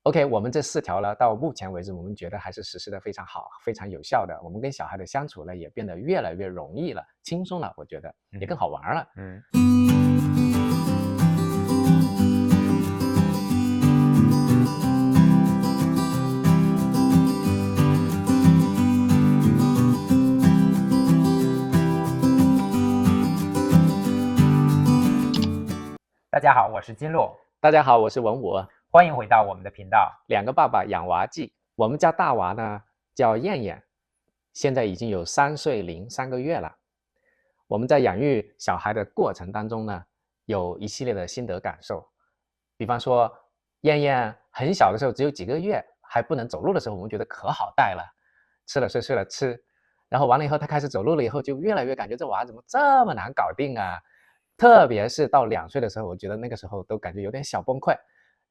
OK，我们这4条呢，到目前为止，我们觉得还是实施的非常好，非常有效的。我们跟小孩的相处呢，也变得越来越容易了，轻松了，我觉得也更好玩了。大家好，我是金鹿。大家好，我是文武。欢迎回到我们的频道。2个爸爸养娃记。我们家大娃呢叫燕燕，现在已经有3岁零3个月了。我们在养育小孩的过程当中呢，有一系列的心得感受。比方说，燕燕很小的时候，只有几个月，还不能走路的时候，我们觉得可好带了，吃了睡，睡了吃。然后完了以后，他开始走路了以后，就越来越感觉这娃怎么这么难搞定啊！特别是到2岁的时候，我觉得那个时候都感觉有点小崩溃，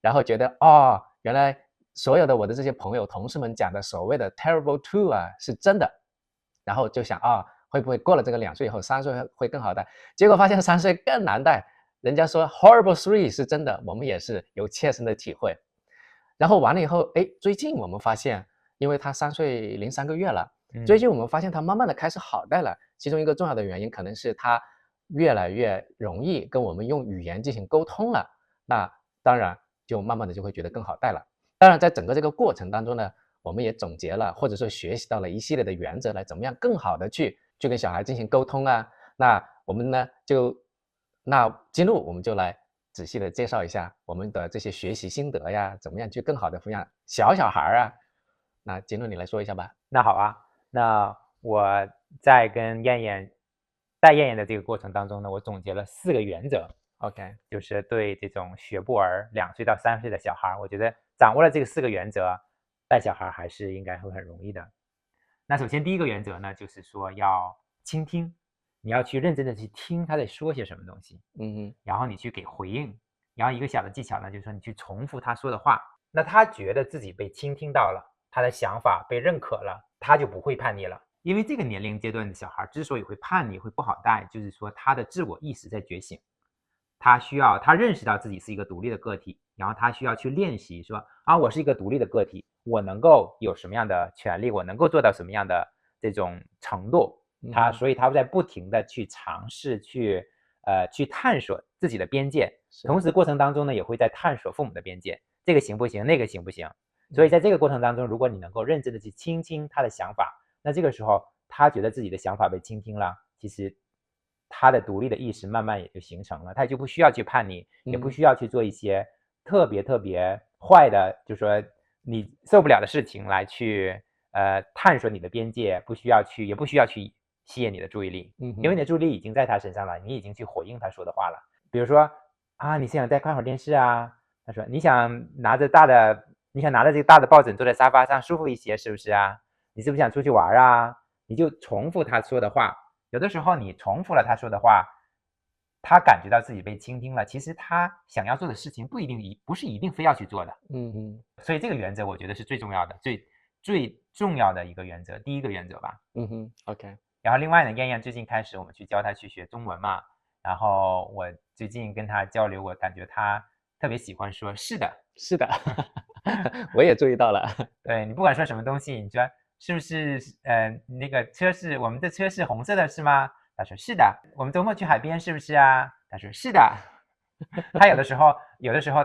然后觉得哦，原来所有的我的这些朋友同事们讲的所谓的 terrible 2啊是真的，然后就想啊、会不会过了这个2岁以后3岁会更好带？结果发现3岁更难带，人家说 horrible 3是真的，我们也是有切身的体会。然后完了以后，哎，最近我们发现，因为他3岁零3个月了，最近我们发现他慢慢的开始好带了。其中一个重要的原因可能是他越来越容易跟我们用语言进行沟通了，那当然就慢慢的就会觉得更好带了。当然在整个这个过程当中呢，我们也总结了或者说学习到了一系列的原则来怎么样更好的去跟小孩进行沟通啊。那我们呢金鹿我们就来仔细的介绍一下我们的这些学习心得呀，怎么样去更好的抚养小孩啊。那金鹿你来说一下吧。那好啊，那我在跟带燕燕的这个过程当中呢，我总结了4个原则。OK， 就是对这种学步儿2岁到3岁的小孩，我觉得掌握了这个4个原则，带小孩还是应该会很容易的。那首先第一个原则呢，就是说要倾听，你要去认真的去听他在说些什么东西，然后你去给回应。然后一个小的技巧呢，就是说你去重复他说的话，那他觉得自己被倾听到了，他的想法被认可了，他就不会叛逆了。因为这个年龄阶段的小孩之所以会叛逆，会不好带，就是说他的自我意识在觉醒，他认识到自己是一个独立的个体，然后他需要去练习说啊，我是一个独立的个体，我能够有什么样的权利，我能够做到什么样的这种程度。所以他在不停的去尝试去探索自己的边界，同时过程当中呢，也会在探索父母的边界，这个行不行，那个行不行。所以在这个过程当中，如果你能够认真的去倾听他的想法，那这个时候他觉得自己的想法被倾听了，其实他的独立的意识慢慢也就形成了，他就不需要去叛逆，也不需要去做一些特别坏的，就是说你受不了的事情来去探索你的边界，也不需要去吸引你的注意力，因为你的注意力已经在他身上了，你已经去回应他说的话了。比如说啊，你想再看会儿电视啊，他说你想拿着这个大的抱枕坐在沙发上舒服一些，是不是啊？你是不是想出去玩啊？你就重复他说的话。有的时候你重复了他说的话，他感觉到自己被倾听了，其实他想要做的事情不是一定非要去做的。所以这个原则我觉得是最重要的，最重要的一个原则，第一个原则吧。OK。然后另外呢，燕燕最近开始我们去教他去学中文嘛，然后我最近跟他交流，我感觉他特别喜欢说是的，是的，我也注意到了。对，你不管说什么东西，你说是不是那个我们的车是红色的是吗？他说是的。我们周末去海边是不是啊？他说是的。他有的时候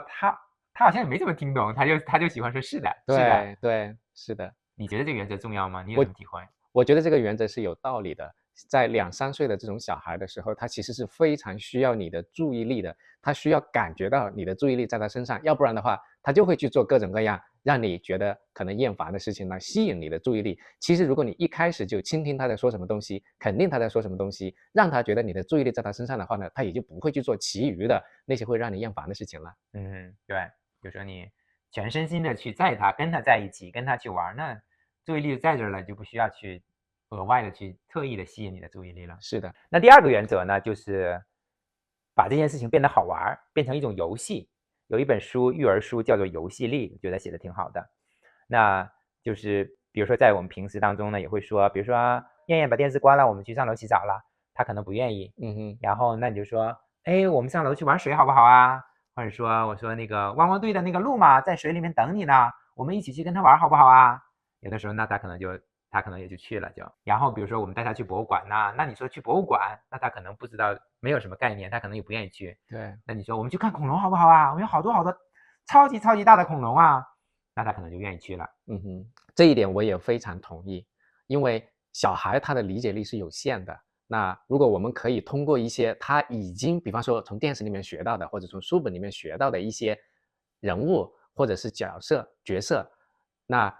他好像也没怎么听懂，他就喜欢说是的。对对，是的。你觉得这个原则重要吗？你有什么体会？我觉得这个原则是有道理的。在2、3岁的这种小孩的时候，他其实是非常需要你的注意力的，他需要感觉到你的注意力在他身上，要不然的话，他就会去做各种各样让你觉得可能厌烦的事情来吸引你的注意力。其实如果你一开始就倾听他在说什么东西，肯定他在说什么东西，让他觉得你的注意力在他身上的话呢，他也就不会去做其余的那些会让你厌烦的事情了。对，比如说你全身心的去跟他在一起，跟他去玩，那注意力在这儿了，就不需要去额外的去特意的吸引你的注意力了。是的。那第2个原则呢，就是把这件事情变得好玩，变成一种游戏。有一本书，育儿书叫做《游戏力》，我觉得写的挺好的。那就是比如说在我们平时当中呢，也会说，比如说燕燕把电视关了，我们去上楼洗澡了，她可能不愿意。然后那你就说，哎，我们上楼去玩水好不好啊？或者说我说那个汪汪队的那个鹿嘛，在水里面等你呢，我们一起去跟他玩好不好啊？有的时候那他可能也就去了就。然后比如说我们带他去博物馆呐，那你说去博物馆，那他可能不知道，没有什么概念，他可能也不愿意去。对，那你说我们去看恐龙好不好啊？我们有好多好多超级超级大的恐龙啊，那他可能就愿意去了。这一点我也非常同意，因为小孩他的理解力是有限的。那如果我们可以通过一些他已经，比方说从电视里面学到的，或者从书本里面学到的一些人物或者是角色，那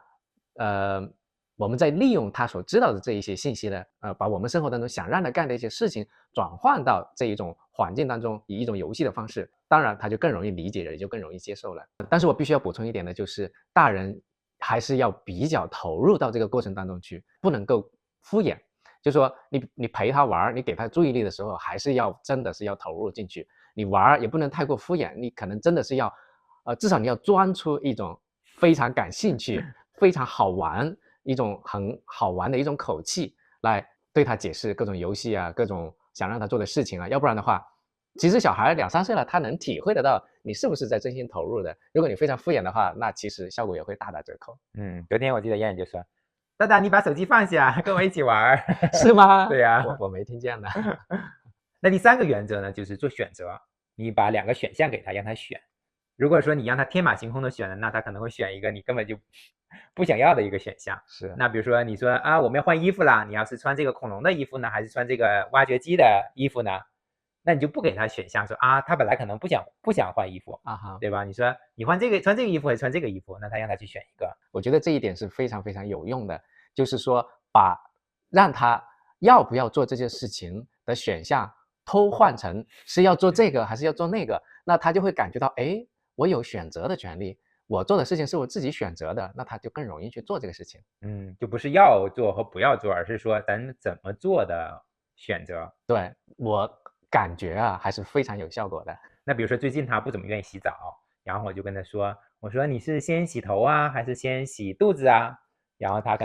我们在利用他所知道的这一些信息呢，把我们生活当中想让他干的一些事情转换到这一种环境当中，以一种游戏的方式，当然他就更容易理解了，也就更容易接受了。但是我必须要补充一点呢，就是大人还是要比较投入到这个过程当中去，不能够敷衍。就是说你陪他玩，你给他注意力的时候，还是要真的是要投入进去。你玩也不能太过敷衍，你可能真的是要，至少你要钻出一种非常感兴趣、非常好玩、一种很好玩的一种口气来对他解释各种游戏啊、各种想让他做的事情啊，要不然的话，其实小孩2、3岁了，他能体会得到你是不是在真心投入的。如果你非常敷衍的话，那其实效果也会大打折扣。昨天我记得燕燕就说：“大大，你把手机放下，跟我一起玩。”是吗？对呀，我没听见呢。那第3个原则呢，就是做选择。你把2个选项给他，让他选。如果说你让他天马行空的选了，那他可能会选一个你根本就不想要的一个选项。是。那比如说你说啊，我们要换衣服啦，你要是穿这个恐龙的衣服呢，还是穿这个挖掘机的衣服呢？那你就不给他选项，说啊，他本来可能不想换衣服啊，对吧？你说你穿这个衣服还是穿这个衣服，那他让他去选一个。我觉得这一点是非常非常有用的，就是说让他要不要做这件事情的选项偷换成是要做这个还是要做那个，那他就会感觉到，哎，我有选择的权利，我做的事情是我自己选择的，那他就更容易去做这个事情。就不是要做和不要做，而是说咱怎么做的选择。对，我感觉啊，还是非常有效果的。那比如说最近他不怎么愿意洗澡，然后我就跟他说，我说你是先洗头啊，还是先洗肚子啊？然后他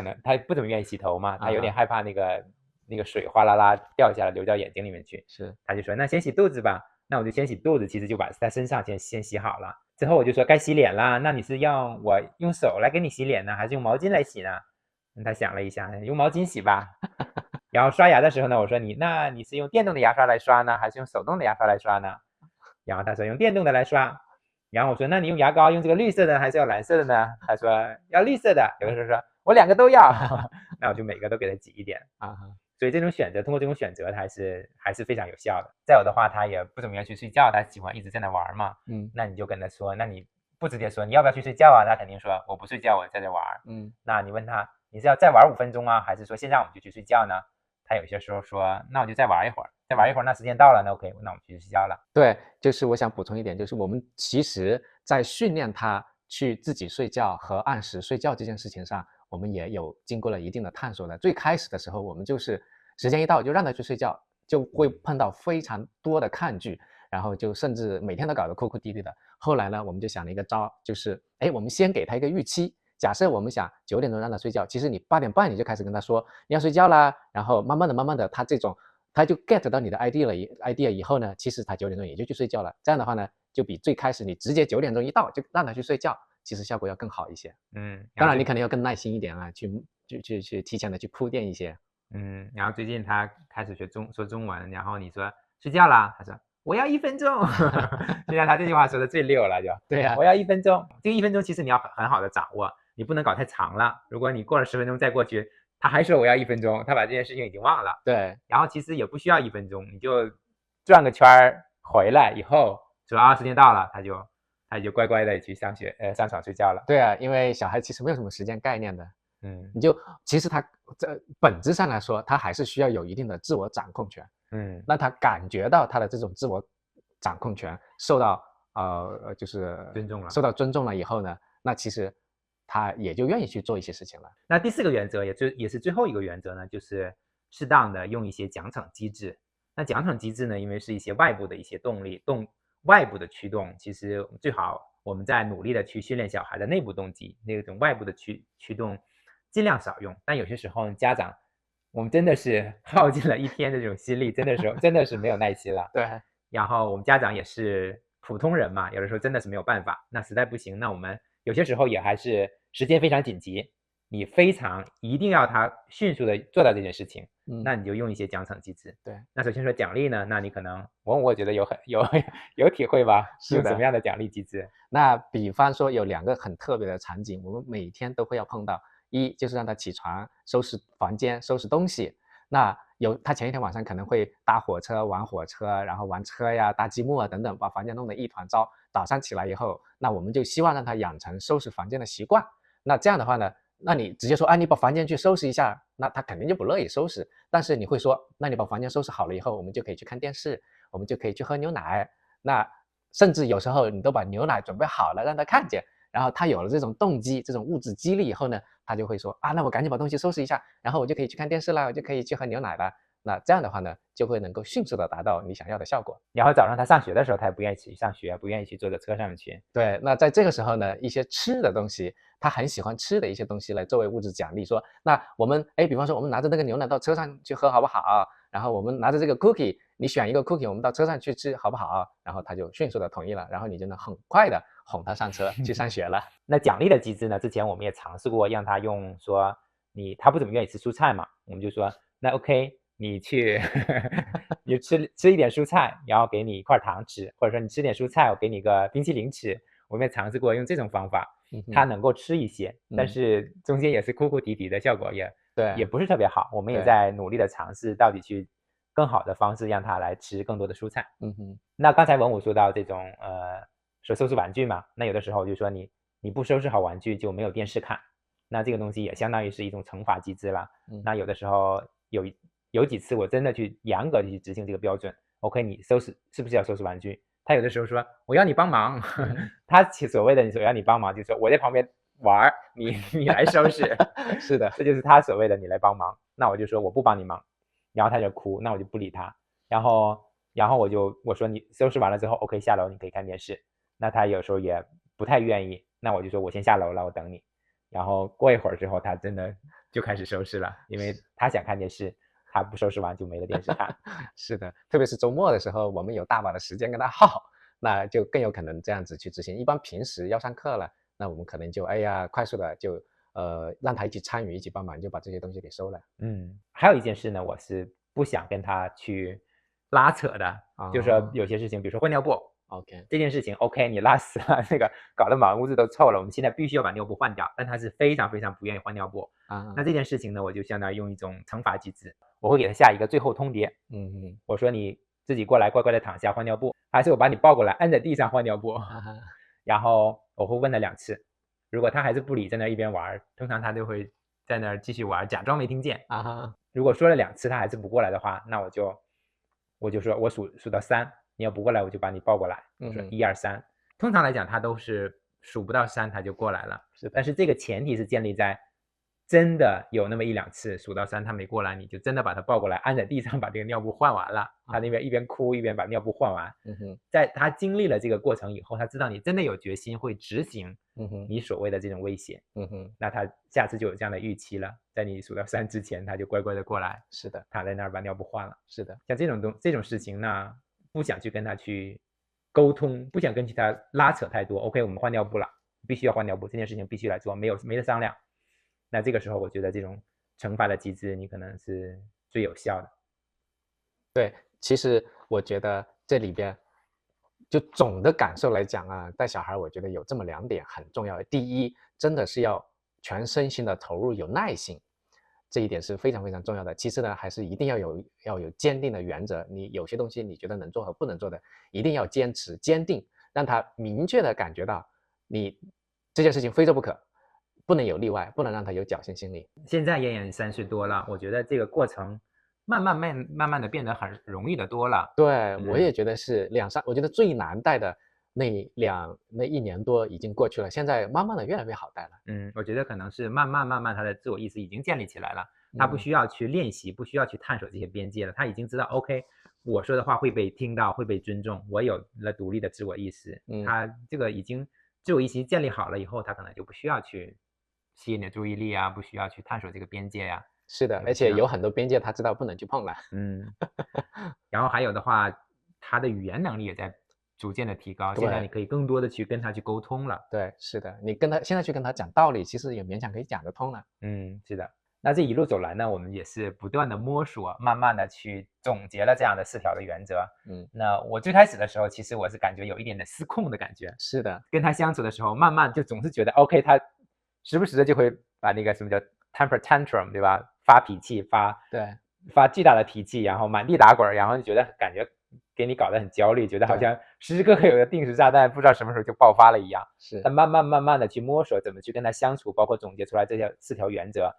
不怎么愿意洗头嘛，他有点害怕那个水哗啦啦掉下来流到眼睛里面去。是，他就说那先洗肚子吧。那我就先洗肚子，其实就把他身上先洗好了。之后我就说该洗脸啦，那你是要我用手来给你洗脸呢，还是用毛巾来洗呢？他想了一下，用毛巾洗吧。然后刷牙的时候呢，我说那你是用电动的牙刷来刷呢，还是用手动的牙刷来刷呢？然后他说用电动的来刷。然后我说那你用牙膏用这个绿色的还是要蓝色的呢？他说要绿色的。有的时候说我2个都要。那我就每个都给他挤一点啊。所以这种选择，通过这种选择，它还是非常有效的。再有的话，他也不怎么愿意去睡觉，他喜欢一直在那玩嘛。那你就跟他说，那你不直接说你要不要去睡觉啊？他肯定说我不睡觉，我在这玩。那你问他你是要再玩5分钟啊，还是说现在我们就去睡觉呢？他有些时候说那我就再玩一会儿，那时间到了，那 OK， 那我们去睡觉了。对，就是我想补充一点，就是我们其实在训练他去自己睡觉和按时睡觉这件事情上，我们也有经过了一定的探索的。最开始的时候，我们就是时间一到就让他去睡觉，就会碰到非常多的抗拒，然后就甚至每天都搞得哭哭啼啼的。后来呢，我们就想了一个招，就是我们先给他一个预期，假设我们想9点钟让他睡觉，其实你8点半你就开始跟他说你要睡觉啦，然后慢慢的他就 get 到你的 idea 以后呢，其实他9点钟也就去睡觉了。这样的话呢，就比最开始你直接9点钟一到就让他去睡觉，其实效果要更好一些。当然你肯定要更耐心一点啊，去提前的去铺垫一些。然后最近他开始说中文，然后你说睡觉啦，他说我要1分钟。现在他这句话说的最溜了，就对呀，我要1分钟。这个1分钟其实你要很好的掌握，你不能搞太长了。如果你过了10分钟再过去，他还说我要1分钟，他把这件事情已经忘了。对，然后其实也不需要1分钟，你就转个圈回来以后说时间到了，他就乖乖的去上床睡觉了。对啊，因为小孩其实没有什么时间概念的。其实他这本质上来说，他还是需要有一定的自我掌控权。那他感觉到他的这种自我掌控权受到就是受到尊重了以后呢，那其实他也就愿意去做一些事情了。那第4个原则也是最后一个原则呢，就是适当的用一些奖惩机制。那奖惩机制呢，因为是一些外部的一些动力外部的驱动，其实最好我们在努力的去训练小孩的内部动机，那种外部的驱动尽量少用。但有些时候家长我们真的是耗尽了一天的这种心力，真的是没有耐心了。对，然后我们家长也是普通人嘛，有的时候真的是没有办法。那实在不行，那我们有些时候也还是时间非常紧急，你非常一定要他迅速的做到这件事情，那你就用一些奖惩机制。对，那首先说奖励呢，那你可能我觉得有体会吧？是的用什么样的奖励机制？那比方说有2个很特别的场景，我们每天都会要碰到，一就是让他起床收拾房间、收拾东西。那他前一天晚上可能会搭火车、玩火车，然后玩车呀、搭积木啊等等，把房间弄得一团糟。早上起来以后，那我们就希望让他养成收拾房间的习惯。那这样的话呢，那你直接说，你把房间去收拾一下，那他肯定就不乐意收拾。但是你会说，那你把房间收拾好了以后，我们就可以去看电视，我们就可以去喝牛奶。那甚至有时候你都把牛奶准备好了让他看见，然后他有了这种动机、这种物质激励以后呢，他就会说那我赶紧把东西收拾一下，然后我就可以去看电视了，我就可以去喝牛奶了。那这样的话呢，就会能够迅速的达到你想要的效果。然后早上他上学的时候，他也不愿意去上学，不愿意去坐在车上面去。对，那在这个时候呢，一些吃的东西，他很喜欢吃的一些东西来作为物质奖励，说那我们比方说我们拿着那个牛奶到车上去喝好不好？然后我们拿着这个 cookie， 你选一个 cookie， 我们到车上去吃好不好？然后他就迅速的同意了，然后你就能很快的哄他上车去上学了。那奖励的机制呢？之前我们也尝试过让他用说他不怎么愿意吃蔬菜嘛，我们就说那 OK， 你去你吃一点蔬菜，然后给你一块糖吃，或者说你吃点蔬菜，我给你个冰淇淋吃。我们也尝试过用这种方法，他能够吃一些，但是中间也是哭哭啼啼的，效果也不是特别好。我们也在努力的尝试到底去更好的方式让他来吃更多的蔬菜。那刚才文武说到这种说收拾玩具嘛，那有的时候就说你不收拾好玩具就没有电视看，那这个东西也相当于是一种惩罚机制了。那有的时候有几次我真的去严格的去执行这个标准 ，OK， 你是不是要收拾玩具？他有的时候说我要你帮忙，他所谓的我要你帮忙，就是说我在旁边玩，你来收拾。是的，这就是他所谓的你来帮忙。那我就说我不帮你忙，然后他就哭，那我就不理他。然后我说你收拾完了之后 OK 下楼你可以看电视。那他有时候也不太愿意，那我就说我先下楼了，我等你。然后过一会儿之后他真的就开始收拾了，因为他想看电视，他不收拾完就没了电视看。是的，特别是周末的时候，我们有大把的时间跟他耗，那就更有可能这样子去执行。一般平时要上课了，那我们可能就快速的就让他一起参与，一起帮忙，就把这些东西给收了。还有一件事呢，我是不想跟他去拉扯的，就是说有些事情，比如说换尿布。OK， 这件事情 OK， 你拉屎了，那个搞得满屋子都臭了，我们现在必须要把尿布换掉，但他是非常非常不愿意换尿布。那这件事情呢，我就相当于用一种惩罚机制，我会给他下一个最后通牒。我说你自己过来乖乖的躺下换尿布，还是我把你抱过来按在地上换尿布。然后我会问他2次，如果他还是不理，在那一边玩，通常他就会在那继续玩，假装没听见。如果说了2次他还是不过来的话，那我就说我数到3。你要不过来，我就把你抱过来。我说1、2、3，通常来讲，他都是数不到3他就过来了。但是这个前提是建立在真的有那么1、2次数到3他没过来，你就真的把他抱过来，按在地上把这个尿布换完了。他那边一边哭一边把尿布换完。在他经历了这个过程以后，他知道你真的有决心会执行你所谓的这种威胁。那他下次就有这样的预期了，在你数到3之前，他就乖乖的过来。是的，躺在那儿把尿布换了。是的，像这种事情呢，不想去跟他去沟通，不想跟他拉扯太多。OK， 我们换尿布了，必须要换尿布，这件事情必须来做，没得商量。那这个时候，我觉得这种惩罚的机制，你可能是最有效的。对，其实我觉得这里边，就总的感受来讲带小孩，我觉得有这么2点很重要的。第一，真的是要全身心的投入，有耐心。这一点是非常非常重要的。其次呢，还是一定要有坚定的原则。你有些东西你觉得能做和不能做的，一定要坚持坚定，让他明确的感觉到你这件事情非做不可，不能有例外，不能让他有侥幸心理。现在燕燕3岁多了，我觉得这个过程慢慢的变得很容易的多了。对，我也觉得是我觉得最难带的那1年多已经过去了，现在慢慢的越来越好带了。我觉得可能是慢慢他的自我意识已经建立起来了，他不需要去练习，不需要去探索这些边界了，他已经知道 OK， 我说的话会被听到，会被尊重，我有了独立的自我意识。他这个已经自我意识建立好了以后，他可能就不需要去吸引你的注意力啊，不需要去探索这个边界呀。是的，而且有很多边界他知道不能去碰了。然后还有的话，他的语言能力也在逐渐的提高，现在你可以更多的去跟他去沟通了。对，是的，你跟他现在去跟他讲道理，其实也勉强可以讲得通了。是的。那这一路走来呢，我们也是不断的摸索，慢慢的去总结了这样的4条的原则。那我最开始的时候，其实我是感觉有一点的失控的感觉。是的，跟他相处的时候，慢慢就总是觉得 OK， 他时不时的就会把那个什么叫 temper tantrum， 对吧？发脾气，发巨大的脾气，然后满地打滚，然后就觉得感觉给你搞得很焦虑，觉得好像时时刻刻有个定时炸弹，不知道什么时候就爆发了一样。是。但慢慢的去摸索怎么去跟他相处，包括总结出来这4条原则，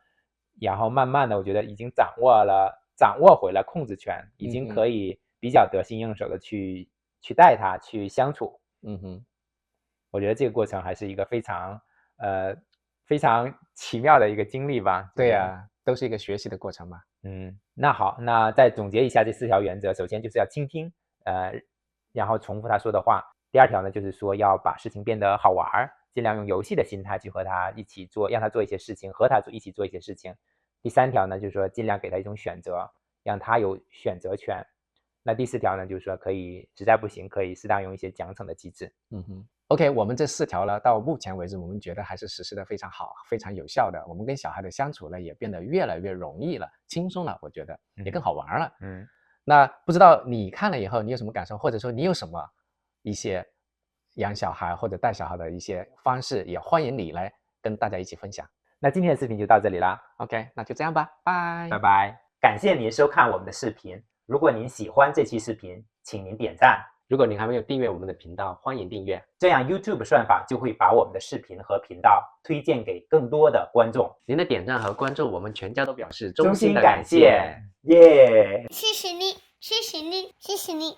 然后慢慢的我觉得已经掌握回了控制权，已经可以比较得心应手的去带他去相处。我觉得这个过程还是一个非常奇妙的一个经历吧。对呀，都是一个学习的过程嘛。那好，那再总结一下这4条原则，首先就是要倾听，然后重复他说的话。第2条呢，就是说要把事情变得好玩，尽量用游戏的心态去和他一起做，让他做一些事情，和他一起做一些事情。第3条呢，就是说尽量给他一种选择，让他有选择权。那第4条呢，就是说可以实在不行，可以适当用一些奖惩的机制。OK， 我们这4条呢，到目前为止，我们觉得还是实施的非常好，非常有效的。我们跟小孩的相处呢，也变得越来越容易了，轻松了，我觉得也更好玩了。那不知道你看了以后，你有什么感受，或者说你有什么一些养小孩或者带小孩的一些方式，也欢迎你来跟大家一起分享。那今天的视频就到这里啦。OK， 那就这样吧，拜拜拜。感谢您收看我们的视频。如果您喜欢这期视频，请您点赞。如果您还没有订阅我们的频道，欢迎订阅，这样 YouTube 算法就会把我们的视频和频道推荐给更多的观众。您的点赞和关注，我们全家都表示衷心的感谢。耶！谢谢你，谢谢你，谢谢你。